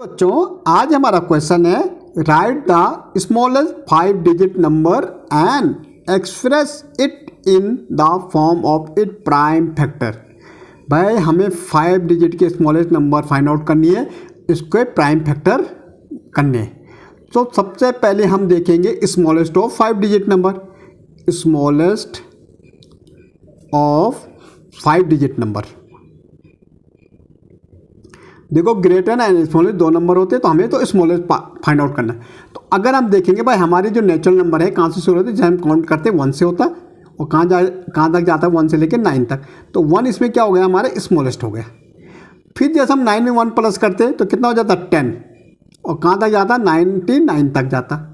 बच्चों आज हमारा क्वेश्चन है right the smallest 5 digit number and express it in the form of it prime factor. भाई हमें 5 डिजिट के स्मॉलेस्ट नंबर फाइंड आउट करनी है, इसको प्राइम फैक्टर करने हैं। तो सबसे पहले हम देखेंगे smallest of 5 digit number. Smallest of 5 digit number देखो, ग्रेटर एंड स्मॉलेस्ट दो नंबर होते हैं, तो हमें तो स्मॉलेस्ट फाइंड आउट करना है। तो अगर हम देखेंगे भाई हमारी जो नेचुरल नंबर है कहाँ से शुरू होते हैं, जब हम काउंट करते हैं 1 से होता है और कहाँ तक जाता है 1 से लेकर 9 तक। तो 1 इसमें क्या हो गया, हमारे स्मॉलेस्ट हो गया। फिर जैसे हम 9 में 1 प्लस करते हैं तो कितना हो जाता है 10 और कहाँ तक जाता है 99 तक जाता।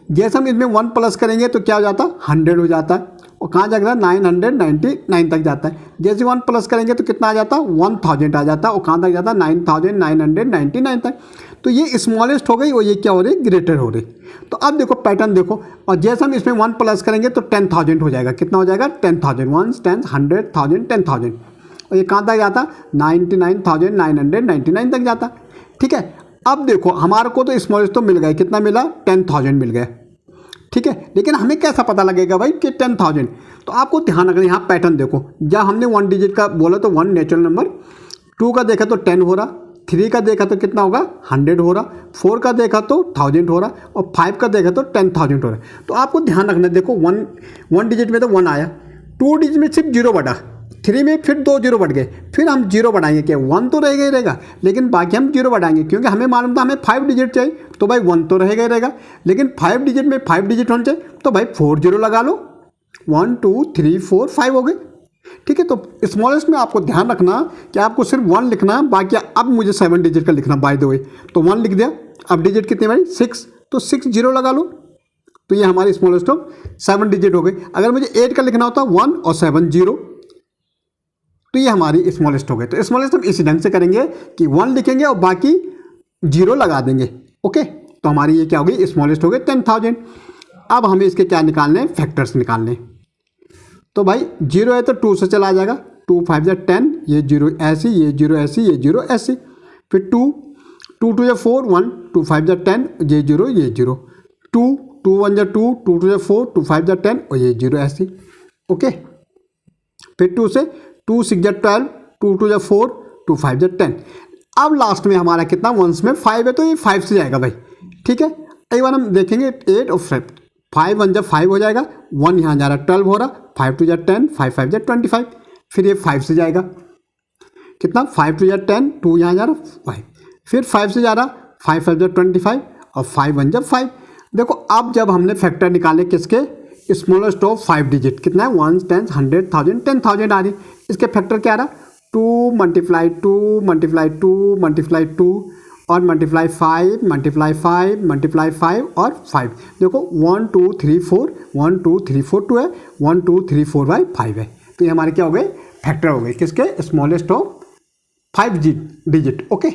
जैसे हम इसमें 1 प्लस करेंगे तो क्या हो जाता है 100 हो जाता है और कहाँ जाता है 999 तक जाता है। जैसे 1 प्लस करेंगे तो कितना आ जाता है 1000 आ जाता है और कहाँ तक जाता है 9999 तक। तो ये स्मॉलेस्ट हो गई और ये क्या हो रही, ग्रेटर हो रही। तो अब देखो पैटर्न देखो, और जैसे हम इसमें 1 प्लस करेंगे तो 10,000 हो जाएगा। कितना हो जाएगा 10,000, 1 10 100,000 10,000 और ये कहाँ तक जाता 99,999 तक जाता। ठीक है, अब देखो हमारे को तो स्मॉलेस्ट तो मिल गया, कितना मिला 10,000 मिल गया। ठीक है, लेकिन हमें कैसा पता लगेगा भाई कि 10,000। तो आपको ध्यान रखना, यहाँ पैटर्न देखो, जब हमने 1 डिजिट का बोला तो 1 नेचुरल नंबर, 2 का देखा तो 10 हो रहा, 3 का देखा तो कितना होगा 100 हो रहा, 4 का देखा तो 1000 हो रहा और 5 का देखा तो 10,000 हो रहा। तो आपको ध्यान रखना, देखो 1 डिजिट में तो 1 आया, 2 डिजिट में सिर्फ 0 बढ़ा, 3 में फिर 2 0 बढ़ गए, फिर हम 0 बढ़ाएंगे, क्या 1 तो रहेगा ही रहेगा, लेकिन बाकी हम 0 बढ़ाएंगे क्योंकि हमें मालूम था हमें 5 डिजिट चाहिए, तो भाई 1 तो रहेगा ही रहेगा। लेकिन 5 डिजिट में 5 डिजिट होने चाहिए, तो भाई 4 0 लगा लो, 1 2 3 4 5 हो गए। ठीक है, तो स्मॉलेस्ट में आपको ध्यान रखना कि आपको सिर्फ 1 लिखना, बाकी अब मुझे 7 डिजिट का लिखना बाय द वे। तो 1 लिख दिया, अब डिजिट कितने भाई 6, तो 6 0 लगा लो, तो ये हमारी स्मॉलेस्ट ऑफ 7 डिजिट हो गई। अगर मुझे 8 का लिखना होता 1 और 7 0, तो ये हमारी स्मॉलेस्ट हो गई। तो स्मॉलेस्ट हम इसी ढंग से करेंगे कि 1 लिखेंगे और बाकी 0 लगा देंगे। ओके, तो हमारी ये क्या हो गई, स्मॉलेस्ट हो गई 10,000। अब हमें इसके क्या निकालने हैं, फैक्टर्स निकालने। तो भाई 0 है तो 2 से चला जाएगा, 2 5 जा 10, ये 0 ऐसी, ये 0 ऐसी, ये 0 ऐसी, फिर 2 2 2 जा 4 1, 2 5 जा 10, ये 0 ये 0, 2 2 1 जा 2, 2 2 जा 4, 2 5 जा 10 और ये 0 ऐसी। ओके, फिर 2 से 2 6 जा 12, 2 2 जा 4, 2 5 जा 10। अब लास्ट में हमारा कितना 1 में 5 है, तो ये 5 से जाएगा भाई। ठीक है, एक बार हम देखेंगे 8 और 5 1 जा 5 हो जाएगा, 1 यहाँ जा रहा 12 हो रहा, 5 2 जा 10, 5 5 जा 25, फिर ये 5 से जाएगा, कितना 5 2 जा 10, 2 यहाँ जा रहा 5, फिर 5 से जा रहा 5 5 जा 25 और 5 1 जा 5। देखो अब जब हमने फैक्टर निकाले किसके, स्मॉलेस्ट ऑफ 5 डिजिट, कितना है 1 10 100,000 10,000 आ रही, इसके फैक्टर क्या आ रहा 2 मल्टीप्लाई 2 मल्टीप्लाई 2 मल्टीप्लाई 2 और मल्टीप्लाई 5 मल्टीप्लाई 5 मल्टीप्लाई 5 और 5। देखो 1 2 3 4 1 2 3 4 2 है, 1 2 3 4 बाई 5 है। तो ये हमारे क्या हो गए, फैक्टर हो गए किसके, स्मॉलेस्ट ऑफ 5 डिजिट। ओके।